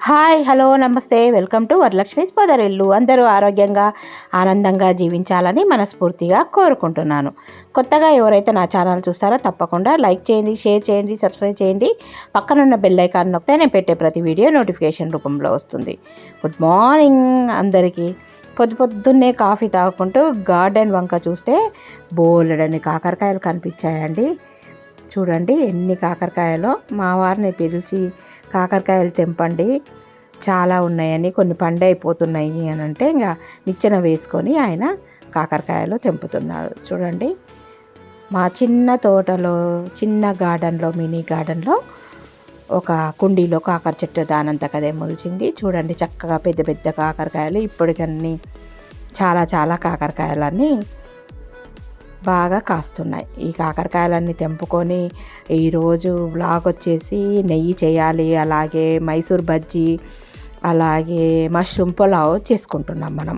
Hi hello నమస్తే welcome to Varalakshmi's పొదరిల్లు. అందరూ ఆరోగ్యంగా ఆనందంగా జీవించాలని మనస్ఫూర్తిగా కోరుకుంటున్నాను. కొత్తగా ఎవరైతే నా ఛానల్ చూస్తారో తప్పకుండా లైక్ చేయండి, షేర్ చేయండి, సబ్స్క్రైబ్ చేయండి. పక్కనున్న బెల్ ఐకాన్ నొక్కితే నేను పెట్టే ప్రతి వీడియో నోటిఫికేషన్ రూపంలో వస్తుంది. గుడ్ మార్నింగ్ అందరికీ. పొద్దున్నే కాఫీ తాగుకుంటూ గార్డెన్ వంక చూస్తే బోలెడన్ని కాకరకాయలు కనిపించాయండి. చూడండి ఎన్ని కాకరకాయలు. మా వారిని పిలిచి కాకరకాయలు తెంపండి, చాలా ఉన్నాయని, కొన్ని పండైపోతున్నాయి అని అంటే ఇంకా నిచ్చెన వేసుకొని ఆయన కాకరకాయలు తెంపుతున్నారు. చూడండి మా చిన్న తోటలో, చిన్న గార్డెన్లో, మినీ గార్డెన్లో ఒక కుండీలో కాకర చెట్టు దానంతకదే మొలిచింది. చూడండి చక్కగా పెద్ద పెద్ద కాకరకాయలు. ఇప్పటికన్నీ చాలా కాకరకాయలన్నీ బాగా కాస్తున్నాయి. ఈ కాకరకాయలన్నీ తెంపుకొని ఈరోజు వ్లాగ్ వచ్చేసి నెయ్యి చేయాలి, అలాగే మైసూర్ బజ్జీ, అలాగే మష్రూమ్ పులావ్ చేసుకుంటున్నాం మనం.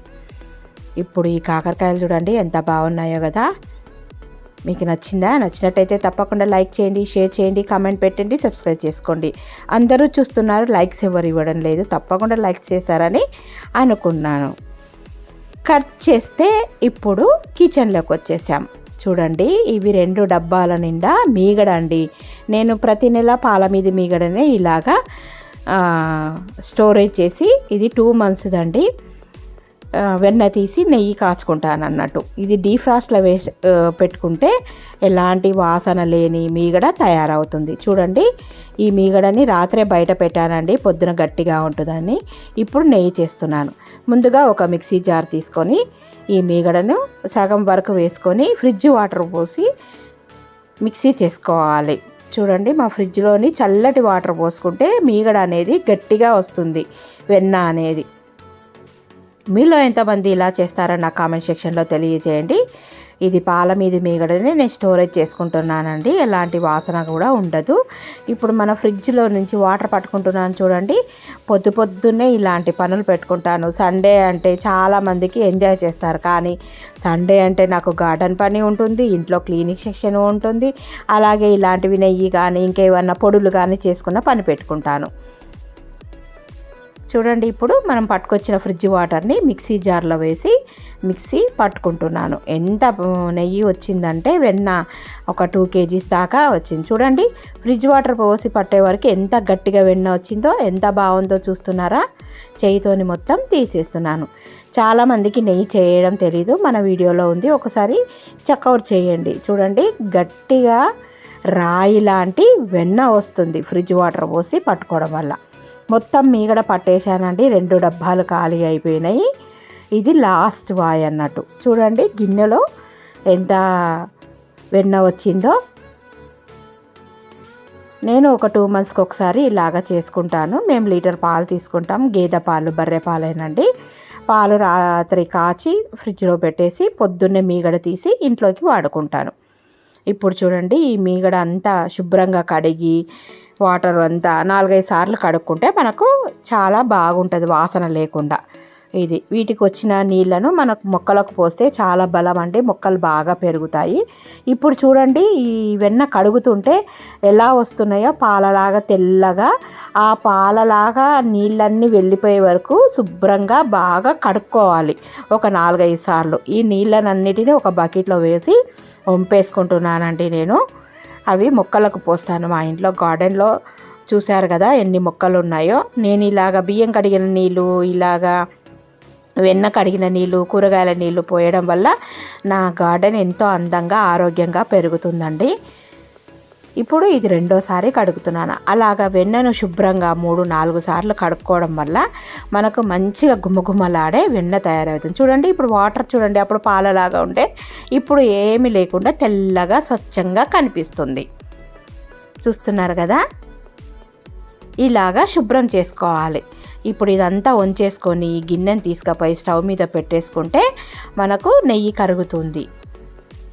ఇప్పుడు ఈ కాకరకాయలు చూడండి ఎంత బాగున్నాయో కదా. మీకు నచ్చిందా? నచ్చినట్టయితే తప్పకుండా లైక్ చేయండి, షేర్ చేయండి, కామెంట్ పెట్టండి, సబ్స్క్రైబ్ చేసుకోండి. అందరూ చూస్తున్నారు, లైక్స్ ఎవరు ఇవ్వడం లేదు. తప్పకుండా లైక్ చేశారని అనుకున్నాను. కట్ చేస్తే ఇప్పుడు కిచెన్లోకి వచ్చేసాం. చూడండి ఇవి 2 డబ్బాల నిండా మీగడ అండి. నేను ప్రతి నెల పాల మీద మీగడనే ఇలాగా స్టోరేజ్ చేసి, ఇది 2 months దండి. వెన్న తీసి నెయ్యి కాచుకుంటాను అన్నట్టు. ఇది డీఫ్రాస్ట్లో పెట్టుకుంటే ఎలాంటి వాసన లేని మీగడ తయారవుతుంది. చూడండి ఈ మీగడని రాత్రే బయట పెట్టానండి, పొద్దున గట్టిగా ఉంటుందని. ఇప్పుడు నెయ్యి చేస్తున్నాను. ముందుగా ఒక మిక్సీ జార్ తీసుకొని ఈ మీగడను సగం వరకు వేసుకొని ఫ్రిడ్జ్ వాటర్ పోసి మిక్సీ చేసుకోవాలి. చూడండి మా ఫ్రిడ్జ్లోని చల్లటి వాటర్ పోసుకుంటే మీగడ అనేది గట్టిగా వస్తుంది, వెన్న అనేది. మీలో ఎంతమంది ఇలా చేస్తారో నా కామెంట్ సెక్షన్లో తెలియజేయండి. ఇది పాల మీద మీగడని నేను స్టోరేజ్ చేసుకుంటున్నానండి, ఎలాంటి వాసన కూడా ఉండదు. ఇప్పుడు మన ఫ్రిడ్జ్లో నుంచి వాటర్ పట్టుకుంటున్నాను. చూడండి పొద్దున్నే ఇలాంటి పనులు పెట్టుకుంటాను. సండే అంటే చాలామందికి ఎంజాయ్ చేస్తారు, కానీ సండే అంటే నాకు గార్డెన్ పని ఉంటుంది, ఇంట్లో క్లీనింగ్ సెక్షన్ ఉంటుంది, అలాగే ఇలాంటివి నెయ్యి కానీ ఇంకేమన్నా పొడులు కానీ చేసుకున్న పని పెట్టుకుంటాను. చూడండి ఇప్పుడు మనం పట్టుకొచ్చిన ఫ్రిడ్జ్ వాటర్ని మిక్సీ జార్లో వేసి మిక్సీ పట్టుకుంటున్నాను. ఎంత నెయ్యి వచ్చిందంటే వెన్న ఒక 2 kgs దాకా వచ్చింది. చూడండి ఫ్రిడ్జ్ వాటర్ పోసి పట్టే వరకు ఎంత గట్టిగా వెన్న వచ్చిందో, ఎంత బాగుందో చూస్తున్నారా. చేయితోని మొత్తం తీసేస్తున్నాను. చాలామందికి నెయ్యి చేయడం తెలీదు, మన వీడియోలో ఉంది, ఒకసారి చెక్అవుట్ చేయండి. చూడండి గట్టిగా రాయి లాంటి వెన్న వస్తుంది ఫ్రిడ్జ్ వాటర్ పోసి పట్టుకోవడం వల్ల. మొత్తం మీగడ పట్టేశానండి, 2 డబ్బాలు ఖాళీ అయిపోయినాయి. ఇది లాస్ట్ వాయ్ అన్నట్టు. చూడండి గిన్నెలో ఎంత వెన్న వచ్చిందో. నేను ఒక 2 monthsకి ఒకసారి ఇలాగా చేసుకుంటాను. మేము లీటర్ పాలు తీసుకుంటాం, గేదె పాలు, బర్రె పాలేనండి. పాలు రాత్రి కాచి ఫ్రిడ్జ్లో పెట్టేసి పొద్దున్నే మీగడ తీసి ఇంట్లోకి వాడుకుంటాను. ఇప్పుడు చూడండి ఈ మీగడ అంతా శుభ్రంగా కడిగి వాటర్ అంతా 4-5 సార్లు కడుక్కుంటే మనకు చాలా బాగుంటుంది, వాసన లేకుండా. ఇది వీటికి వచ్చిన నీళ్ళను మనకు మొక్కలకు పోస్తే చాలా బలం అండి, మొక్కలు బాగా పెరుగుతాయి. ఇప్పుడు చూడండి ఈ వెన్న కడుగుతుంటే ఎలా వస్తున్నాయో పాలలాగా తెల్లగా. ఆ పాలలాగా నీళ్ళన్నీ వెళ్ళిపోయే వరకు శుభ్రంగా బాగా కడుక్కోవాలి ఒక 4-5 సార్లు. ఈ నీళ్ళనన్నిటినీ ఒక బకెట్లో వేసి వంపేసుకుంటున్నానండి నేను. అవి మొక్కలకు పోస్తాను. మా ఇంట్లో గార్డెన్లో చూశారు కదా ఎన్ని మొక్కలు ఉన్నాయో. నేను ఇలాగ బియ్యం కడిగిన నీళ్ళు, ఇలాగా వెన్న కడిగిన నీళ్ళు, కూరగాయల నీళ్ళు పోయడం వల్ల నా గార్డెన్ ఎంతో అందంగా ఆరోగ్యంగా పెరుగుతుందండి. ఇప్పుడు ఇది 2వసారి కడుగుతున్నాను. అలాగా వెన్నను శుభ్రంగా 3-4 సార్లు కడుక్కోవడం వల్ల మనకు మంచిగా గుమ్మగుమ్మలాడే వెన్న తయారవుతుంది. చూడండి ఇప్పుడు వాటర్ చూడండి, అప్పుడు పాలలాగా ఉంటే ఇప్పుడు ఏమీ లేకుండా తెల్లగా స్వచ్ఛంగా కనిపిస్తుంది. చూస్తున్నారు కదా, ఇలాగా శుభ్రం చేసుకోవాలి. ఇప్పుడు ఇదంతా వంచేసుకొని ఈ గిన్నెని తీసుకుపోయి స్టవ్ మీద పెట్టేసుకుంటే మనకు నెయ్యి కరుగుతుంది.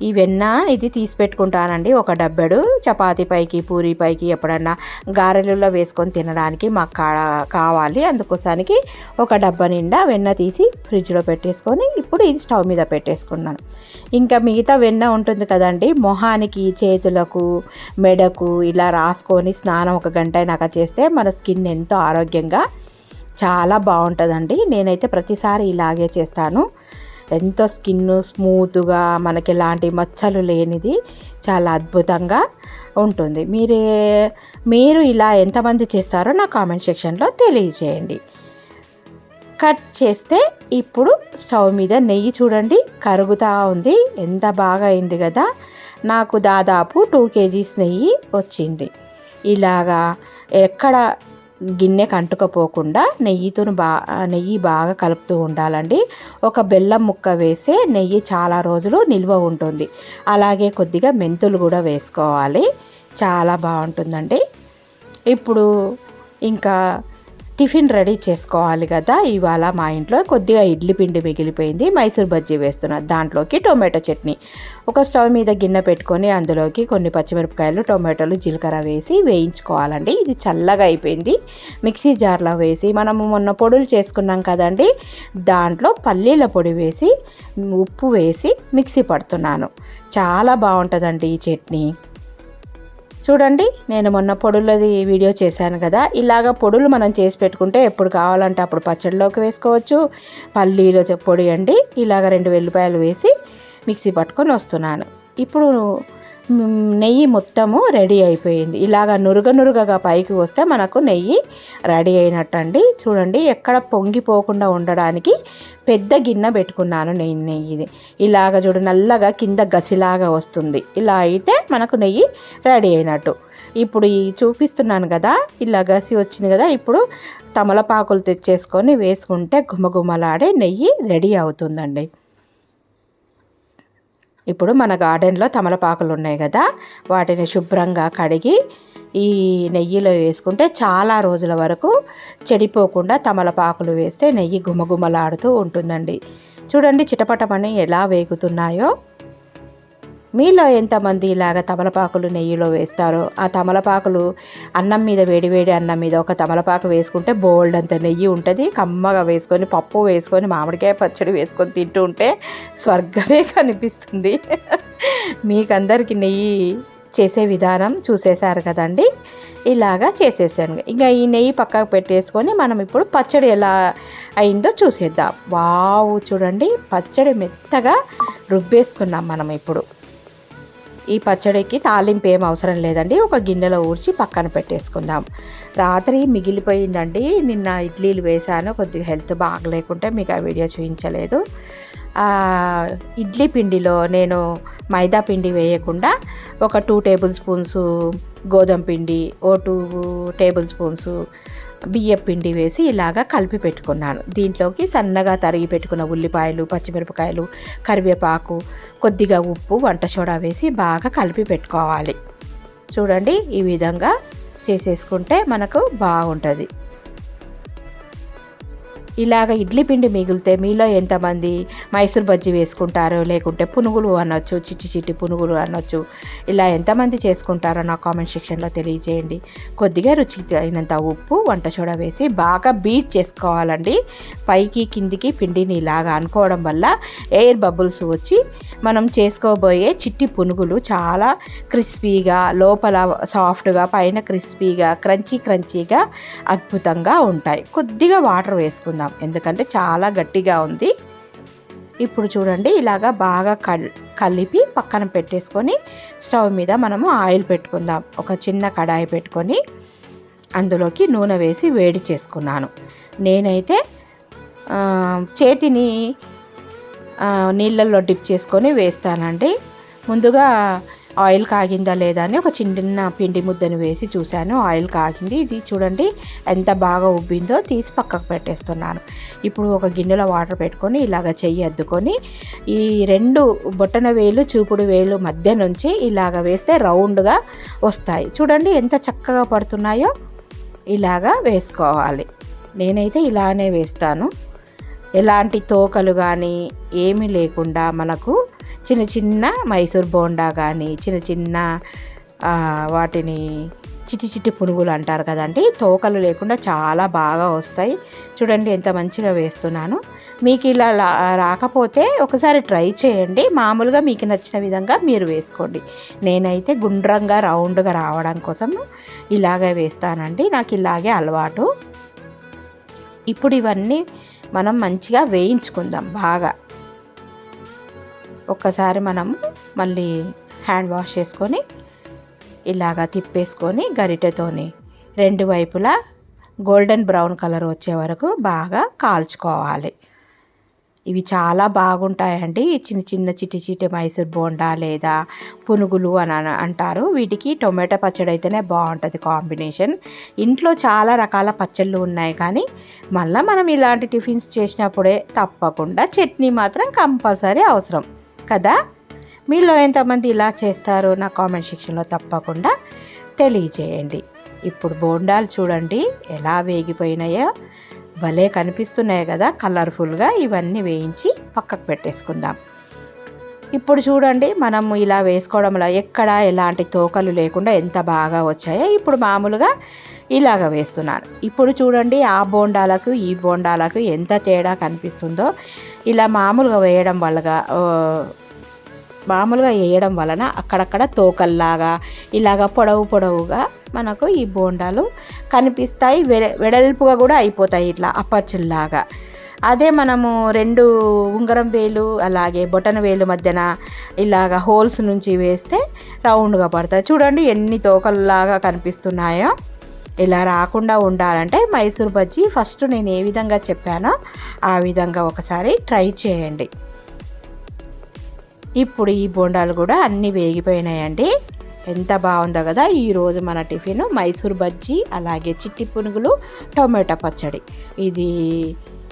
ఈ వెన్న ఇది తీసి పెట్టుకుంటానండి. ఒక డబ్బెడు చపాతీ పైకి, పూరి పైకి, ఎప్పుడన్నా గారెలలో వేసుకొని తినడానికి మాకు కావాలి. అందుకోసానికి ఒక డబ్బా నిండా వెన్న తీసి ఫ్రిడ్జ్లో పెట్టేసుకొని ఇప్పుడు ఇది స్టవ్ మీద పెట్టేసుకున్నాను. ఇంకా మిగతా వెన్న ఉంటుంది కదండి, మొహానికి, చేతులకు, మెడకు ఇలా రాసుకొని స్నానం 1 గంట అయినాక చేస్తే మన స్కిన్ ఎంతో ఆరోగ్యంగా చాలా బాగుంటుందండి. నేనైతే ప్రతిసారి ఇలాగే చేస్తాను. ఎంతో స్కిన్ స్మూత్గా, మనకి ఎలాంటి మచ్చలు లేనిది చాలా అద్భుతంగా ఉంటుంది. మీరు ఇలా ఎంతమంది చేస్తారో నా కామెంట్ సెక్షన్లో తెలియజేయండి. కట్ చేస్తే ఇప్పుడు స్టవ్ మీద నెయ్యి చూడండి కరుగుతూ ఉంది. ఎంత బాగా అయింది కదా. నాకు దాదాపు 2 kgs నెయ్యి వచ్చింది. ఇలాగా ఎక్కడ గిన్నెకి అంటుకపోకుండా నెయ్యి బాగా కలుపుతూ ఉండాలండి. ఒక బెల్లం ముక్క వేసే నెయ్యి చాలా రోజులు నిల్వ ఉంటుంది. అలాగే కొద్దిగా మెంతులు కూడా వేసుకోవాలి. చాలా బాగుంటుందండి. ఇప్పుడు ఇంకా టిఫిన్ రెడీ చేసుకోవాలి కదా. ఇవాళ మా ఇంట్లో కొద్దిగా ఇడ్లీ పిండి మిగిలిపోయింది. మైసూర్ బజ్జీ వేస్తున్నా. దాంట్లోకి టొమాటో చట్నీ. ఒక స్టవ్ మీద గిన్నె పెట్టుకొని అందులోకి కొన్ని పచ్చిమిరపకాయలు, టొమాటోలు, జీలకర్ర వేసి వేయించుకోవాలండి. ఇది చల్లగా అయిపోయింది. మిక్సీ జార్లో వేసి మనము మొన్న పొడులు చేసుకున్నాం కదండి, దాంట్లో పల్లీల పొడి వేసి ఉప్పు వేసి మిక్సీ పడుతున్నాను. చాలా బాగుంటుందండి ఈ చట్నీ. చూడండి, నేను మొన్న పొడులది వీడియో చేశాను కదా. ఇలాగ పొడులు మనం చేసి పెట్టుకుంటే ఎప్పుడు కావాలంటే అప్పుడు పచ్చడిలోకి వేసుకోవచ్చు. పల్లీల పొడి అండి. ఇలాగ 2 వెల్లిపాయలు వేసి మిక్సీ పట్టుకొని వస్తున్నాను. ఇప్పుడు నెయ్యి మొత్తము రెడీ అయిపోయింది. ఇలాగ నురగగా పైకి వస్తే మనకు నెయ్యి రెడీ అయినట్టండి. చూడండి, ఎక్కడ పొంగిపోకుండా ఉండడానికి పెద్ద గిన్నె పెట్టుకున్నాను నెయ్యిది. ఇలాగ చూడు, నల్లగా కింద గసిలాగా వస్తుంది. ఇలా అయితే మనకు నెయ్యి రెడీ అయినట్టు. ఇప్పుడు చూపిస్తున్నాను కదా, ఇలా గసి వచ్చింది కదా. ఇప్పుడు తమలపాకులు తెచ్చేసుకొని వేసుకుంటే గుమగుమలాడే నెయ్యి రెడీ అవుతుందండి. ఇప్పుడు మన గార్డెన్లో తమలపాకులు ఉన్నాయి కదా, వాటిని శుభ్రంగా కడిగి ఈ నెయ్యిలో వేసుకుంటే చాలా రోజుల వరకు చెడిపోకుండా తమలపాకులు వేస్తే నెయ్యి గుమగుమలాడుతూ ఉంటుందండి. చూడండి చిటపటమని ఎలా వేగుతున్నాయో. మీలో ఎంతమంది ఇలాగ తమలపాకులు నెయ్యిలో వేస్తారో. ఆ తమలపాకులు అన్నం మీద, వేడివేడి అన్నం మీద ఒక తమలపాకు వేసుకుంటే బోల్డ్ అంత నెయ్యి ఉంటుంది. కమ్మగా వేసుకొని పప్పు వేసుకొని మామిడికాయ పచ్చడి వేసుకొని తింటూ ఉంటే స్వర్గమే కనిపిస్తుంది. మీకందరికీ నెయ్యి చేసే విధానం చూసేశారు కదండి. ఇలాగా చేసేసాను. ఇంకా ఈ నెయ్యి పక్కకు పెట్టేసుకొని మనం ఇప్పుడు పచ్చడి ఎలా అయిందో చూసేద్దాం. వావ్, చూడండి పచ్చడి మెత్తగా రుబ్బేసుకున్నాం మనం. ఇప్పుడు ఈ పచ్చడికి తాలింపు ఏం అవసరం లేదండి. ఒక గిన్నెలో ఊడ్చి పక్కన పెట్టేసుకుందాం. రాత్రి మిగిలిపోయిందండి. నిన్న ఇడ్లీలు వేశాను, కొద్దిగా హెల్త్ బాగలేకుంటే మీకు ఆ వీడియో చూపించలేదు. ఇడ్లీ పిండిలో నేను మైదా పిండి వేయకుండా ఒక 2 టేబుల్ స్పూన్స్ గోధుమ పిండి, 2 టేబుల్ స్పూన్స్ బియ్యం పిండి వేసి ఇలాగా కలిపి పెట్టుకున్నాను. దీంట్లోకి సన్నగా తరిగి పెట్టుకున్న ఉల్లిపాయలు, పచ్చిమిరపకాయలు, కరివేపాకు, కొద్దిగా ఉప్పు, వంట సోడా వేసి బాగా కలిపి పెట్టుకోవాలి. చూడండి, ఈ విధంగా చేసేసుకుంటే మనకు బాగుంటుంది. ఇలాగ ఇడ్లీ పిండి మిగిలితే మీలో ఎంతమంది మైసూర్ బజ్జీ వేసుకుంటారో, లేకుంటే పునుగులు అనొచ్చు, చిట్టి పునుగులు అనొచ్చు. ఇలా ఎంతమంది చేసుకుంటారో నా కామెంట్ సెక్షన్లో తెలియజేయండి. కొద్దిగా రుచికి తగినంత ఉప్పు, వంట సోడా వేసి బాగా బీట్ చేసుకోవాలండి. పైకి కిందికి పిండిని ఇలాగా అనుకోవడం వల్ల ఎయిర్ బబుల్స్ వచ్చి మనం చేసుకోబోయే చిట్టి పునుగులు చాలా క్రిస్పీగా, లోపల సాఫ్ట్గా, పైన క్రిస్పీగా, క్రంచీగా అద్భుతంగా ఉంటాయి. కొద్దిగా వాటర్ వేసుకుందాం, ఎందుకంటే చాలా గట్టిగా ఉంది. ఇప్పుడు చూడండి, ఇలాగా బాగా కలిపి పక్కన పెట్టేసుకొని స్టవ్ మీద మనము ఆయిల్ పెట్టుకుందాం. ఒక చిన్న కడాయి పెట్టుకొని అందులోకి నూనె వేసి వేడి చేసుకున్నాను. నేనైతే చేతిని నీళ్ళల్లో డిప్ చేసుకొని వేస్తానండి. ముందుగా ఆయిల్ కాగిందా లేదా అని ఒక చిన్న పిండి ముద్దను వేసి చూశాను. ఆయిల్ కాగింది. ఇది చూడండి ఎంత బాగా ఉబ్బిందో. తీసి పక్కకు పెట్టేస్తున్నాను. ఇప్పుడు ఒక గిన్నెలో వాటర్ పెట్టుకొని ఇలాగ చెయ్యి అద్దుకొని ఈ 2 బొట్టన వేలు, చూపుడు వేలు మధ్య నుంచి ఇలాగ వేస్తే రౌండ్గా వస్తాయి. చూడండి ఎంత చక్కగా పడుతున్నాయో. ఇలాగా వేసుకోవాలి. నేనైతే ఇలానే వేస్తాను. ఎలాంటి తోకలు కానీ ఏమీ లేకుండా మనకు చిన్న మైసూర్ బోండా కానీ, చిన్న వాటిని చిట్టి పునుగులు అంటారు కదండి, తోకలు లేకుండా చాలా బాగా వస్తాయి. చూడండి ఎంత మంచిగా వేస్తున్నాను. మీకు ఇలా రాకపోతే ఒకసారి ట్రై చేయండి. మామూలుగా మీకు నచ్చిన విధంగా మీరు వేసుకోండి. నేనైతే గుండ్రంగా, రౌండ్గా రావడం కోసం ఇలాగే వేస్తానండి. నాకు ఇలాగే అలవాటు. ఇప్పుడు ఇవన్నీ మనం మంచిగా వేయించుకుందాం బాగా. ఒక్కసారి మనం మళ్ళీ హ్యాండ్ వాష్ చేసుకొని ఇలాగా తిప్పేసుకొని గరిటెతోని 2 వైపులా గోల్డెన్ బ్రౌన్ కలర్ వచ్చే వరకు బాగా కాల్చుకోవాలి. ఇవి చాలా బాగుంటాయండి. చిన్న చిన్న చిట్టి చిట్టి మైసూర్ బోండా లేదా పునుగులు అని అంటారు. వీటికి టొమాటో పచ్చడి అయితేనే బాగుంటుంది కాంబినేషన్. ఇంట్లో చాలా రకాల పచ్చళ్ళు ఉన్నాయి, కానీ మళ్ళీ మనం ఇలాంటి టిఫిన్స్ చేసినప్పుడే తప్పకుండా చట్నీ మాత్రం కంపల్సరీ అవసరం కదా. మీలో ఎంతమంది ఇలా చేస్తారో నా కామెంట్ సెక్షన్లో తప్పకుండా తెలియజేయండి. ఇప్పుడు బోండాలు చూడండి ఎలా వేగిపోయినాయో, భలే కనిపిస్తున్నాయి కదా కలర్ఫుల్గా. ఇవన్నీ వేయించి పక్కకు పెట్టేసుకుందాం. ఇప్పుడు చూడండి మనం ఇలా వేసుకోవడంలో ఎక్కడ ఎలాంటి తోకలు లేకుండా ఎంత బాగా వచ్చాయో. ఇప్పుడు మామూలుగా ఇలాగ వేస్తున్నాను. ఇప్పుడు చూడండి ఆ బోండాలకు ఈ బోండాలకు ఎంత తేడా కనిపిస్తుందో. ఇలా మామూలుగా వేయడం వలన అక్కడక్కడ తోకల్లాగా ఇలాగ పొడవుగా మనకు ఈ బోండాలు కనిపిస్తాయి. వెడల్పుగా కూడా అయిపోతాయి ఇట్లా అప్పచ్చుల్లాగా. అదే మనము 2 ఉంగరం వేలు అలాగే బొటన వేలు మధ్యన ఇలాగ హోల్స్ నుంచి వేస్తే రౌండ్గా పడతాయి. చూడండి ఎన్ని తోకల్లాగా కనిపిస్తున్నాయో. ఇలా రాకుండా ఉండాలంటే మైసూర్ బజ్జీ ఫస్ట్ నేను ఏ విధంగా చెప్పానో ఆ విధంగా ఒకసారి ట్రై చేయండి. ఇప్పుడు ఈ బోండాలు కూడా అన్నీ వేగిపోయినాయండి. ఎంత బాగుందో కదా. ఈరోజు మన టిఫిన్ మైసూర్ బజ్జీ అలాగే చిట్టి పునుగులు టొమాటో పచ్చడి. ఇది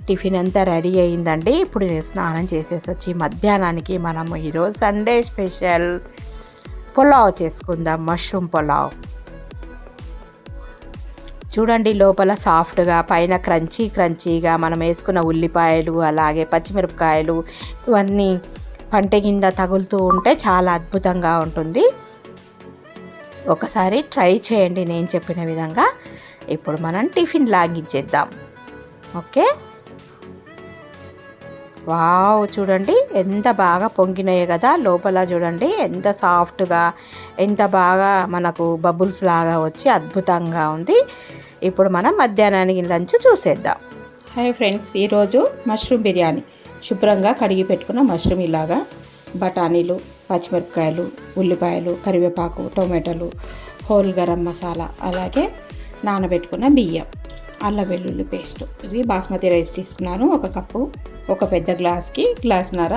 టిఫిన్ అంతా రెడీ అయిందండి. ఇప్పుడు నేను స్నానం చేసేసి వచ్చి మధ్యాహ్నానికి మనము ఈరోజు సండే స్పెషల్ పులావ్ చేసుకుందాం. మష్రూమ్ పులావ్ చూడండి, లోపల సాఫ్ట్గా పైన క్రంచీగా మనం వేసుకున్న ఉల్లిపాయలు అలాగే పచ్చిమిరపకాయలు ఇవన్నీ పంట కింద తగులుతూ ఉంటే చాలా అద్భుతంగా ఉంటుంది. ఒకసారి ట్రై చేయండి నేను చెప్పిన విధంగా. ఇప్పుడు మనం టిఫిన్ లాగించేద్దాం. ఓకే, వావ్ చూడండి ఎంత బాగా పొంగినాయో కదా. లోపల చూడండి ఎంత సాఫ్ట్గా ఎంత బాగా మనకు బబుల్స్ లాగా వచ్చి అద్భుతంగా ఉంది. ఇప్పుడు మనం మధ్యాహ్నానికి లంచ్ చూసేద్దాం. హాయ్ ఫ్రెండ్స్, ఈరోజు మష్రూమ్ బిర్యానీ. శుభ్రంగా కడిగి పెట్టుకున్న మష్రూమ్ ఇలాగా బఠానీలు, పచ్చిమిరపకాయలు, ఉల్లిపాయలు, కరివేపాకు, టొమాటోలు, హోల్ గరం మసాలా, అలాగే నానబెట్టుకున్న బియ్యం, అల్లం వెల్లుల్లి పేస్ట్. ఇది బాస్మతి రైస్ తీసుకున్నాను 1 కప్పు. ఒక పెద్ద గ్లాస్కి గ్లాసున్నర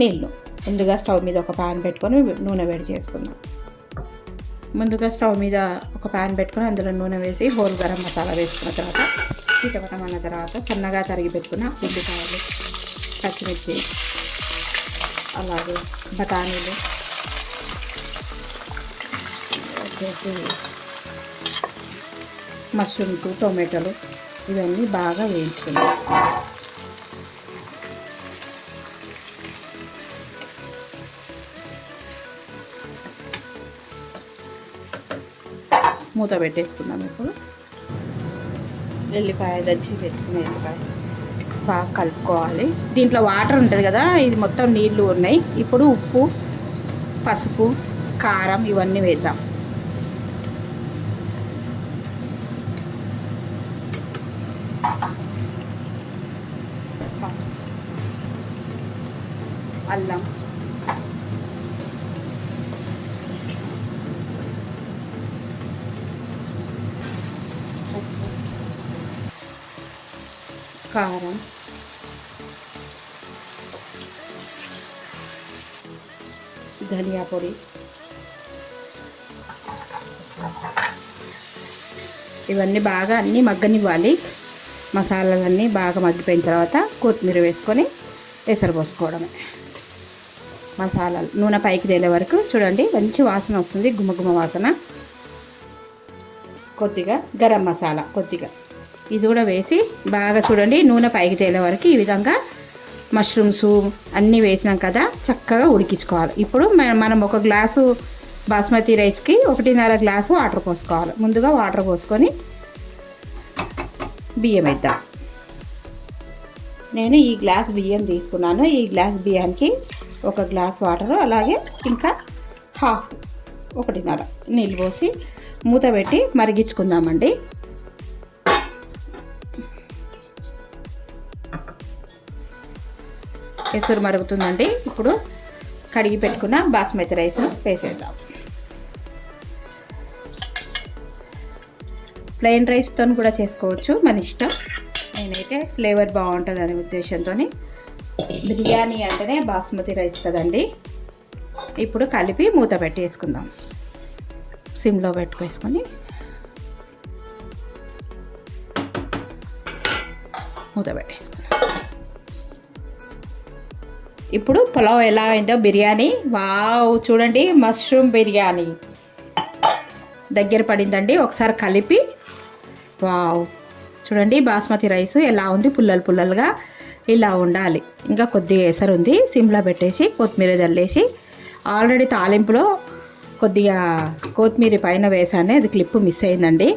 నీళ్ళు. ముందుగా స్టవ్ మీద ఒక ప్యాన్ పెట్టుకొని నూనె వేడి చేసుకుందాం. ముందుగా స్టవ్ మీద ఒక ప్యాన్ పెట్టుకొని అందులో నూనె వేసి హోల్ గరం మసాలా వేసుకున్న తర్వాత చిటపటమన్న తర్వాత సన్నగా తరిగి పెట్టుకున్న ఉల్లిపాయలు, పచ్చిమిర్చి, అలాగే బఠానీలు మష్రూమ్స్, టొమాటోలు ఇవన్నీ బాగా వేయించుకుందాం. మూత పెట్టేసుకుందాం. ఇప్పుడు ఎల్లిపాయ దంచి పెట్టుకునే ఎల్లిపాయ బాగా కలుపుకోవాలి. దీంట్లో వాటర్ ఉంటుంది కదా, ఇది మొత్తం నీళ్ళు ఉన్నాయి. ఇప్పుడు ఉప్పు, పసుపు, కారం ఇవన్నీ వేద్దాం. పసుపు, అల్లం, కారం, ధనియా పొడి, ఇవన్నీ బాగా అన్నీ మగ్గనివ్వాలి. మసాలాలన్నీ బాగా మగ్గిపోయిన తర్వాత కొత్తిమీర వేసుకొని ఎసరు పోసుకోవడమే. మసాలాలు నూనె పైకి తేలే వరకు చూడండి మంచి వాసన వస్తుంది, గుమగుమ వాసన. కొద్దిగా గరం మసాలా కొద్దిగా ఇది కూడా వేసి బాగా చూడండి నూనె పైకి తేలే వరకు ఈ విధంగా మష్రూమ్స్ అన్నీ వేసినాం కదా చక్కగా ఉడికించుకోవాలి. ఇప్పుడు మనం 1 గ్లాసు బాస్మతి రైస్కి 1.5 గ్లాసు వాటర్ పోసుకోవాలి. ముందుగా వాటర్ పోసుకొని బియ్యం వేద్దాం. నేను ఈ గ్లాస్ బియ్యం తీసుకున్నాను. ఈ గ్లాస్ బియ్యానికి 1 గ్లాస్ వాటర్, అలాగే ఇంకా 1.5 నీళ్ళు పోసి మూత పెట్టి మరిగించుకుందామండి. ఎసురు మరుగుతుందండి. ఇప్పుడు కడిగి పెట్టుకున్న బాస్మతి రైస్ వేసేద్దాం. ప్లెయిన్ రైస్తో కూడా చేసుకోవచ్చు, మన ఇష్టం. నేనైతే ఫ్లేవర్ బాగుంటుంది అనే ఉద్దేశంతో, బిర్యానీ అంటేనే బాస్మతి రైస్ కదండి. ఇప్పుడు కలిపి మూత పెట్టేసుకుందాం. సిమ్లో పెట్టుకేసుకొని మూత పెట్టేసుకుందాం. ఇప్పుడు పులావ్ ఎలా అయిందో బిర్యానీ, వావ్ చూడండి, మష్రూమ్ బిర్యానీ దగ్గర పడిందండి. ఒకసారి కలిపి, వావ్ చూడండి బాస్మతి రైస్ ఎలా ఉంది, పుల్లలు పుల్లలుగా ఇలా ఉండాలి. ఇంకా కొద్దిగా ఎసరు ఉంది. సిమ్లో పెట్టేసి కొత్తిమీర జల్లేసి, ఆల్రెడీ తాలింపులో కొద్దిగా కొత్తిమీర పైన వేసాను, అది క్లిప్ మిస్ అయిందండి.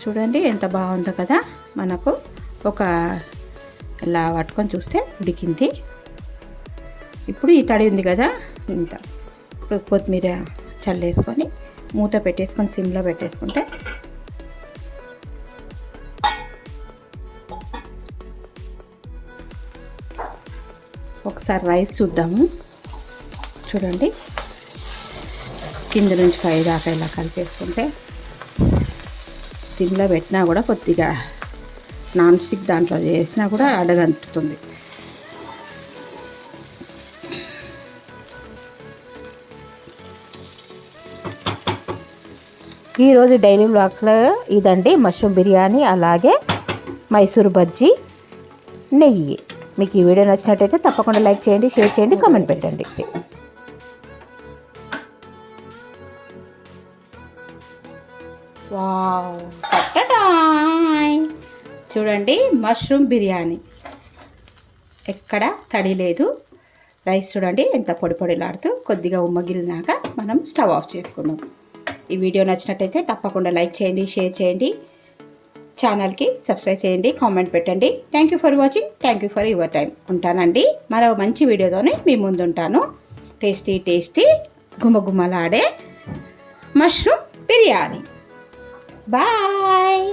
చూడండి ఎంత బాగుందో కదా. మనకు ఒక ఇలా పట్టుకొని చూస్తే ఉడికింది. ఇప్పుడు ఈ తడి ఉంది కదా, ఇంత ఇప్పుడు కొత్తిమీర చల్లేసుకొని మూత పెట్టేసుకొని సిమ్లో పెట్టేసుకుంటే ఒకసారి రైస్ చూద్దాము. చూడండి కింద నుంచి పై దాకా ఇలా కలిపేసుకుంటే, సిమ్లో పెట్టినా కూడా కొద్దిగా నాన్ స్టిక్ దాంట్లో చేసినా కూడా అడగంటుతుంది. ఈరోజు డైలీ వ్లాగ్స్లో ఇదండి మష్రూమ్ బిర్యానీ, అలాగే మైసూర్ బజ్జీ, నెయ్యి. మీకు ఈ వీడియో నచ్చినట్టయితే తప్పకుండా లైక్ చేయండి, షేర్ చేయండి, కామెంట్ పెట్టండి. వావ్ చూడండి మష్రూమ్ బిర్యానీ, ఎక్కడ తడి లేదు. రైస్ చూడండి ఎంత పొడి పొడిలాడుతూ కొద్దిగా ఉమ్మగిలినాక మనం స్టవ్ ఆఫ్ చేసుకుందాం. ఈ వీడియో నచ్చినట్టయితే తప్పకుండా లైక్ చేయండి, షేర్ చేయండి, ఛానల్కి సబ్స్క్రైబ్ చేయండి, కామెంట్ పెట్టండి. Thank you for watching, thank you for your time. ఉంటానండి, మరో మంచి వీడియోతోనే మీ ముందు ఉంటాను. టేస్టీ టేస్టీ గుమగుమలాడే మష్రూమ్ బిర్యానీ. బాయ్.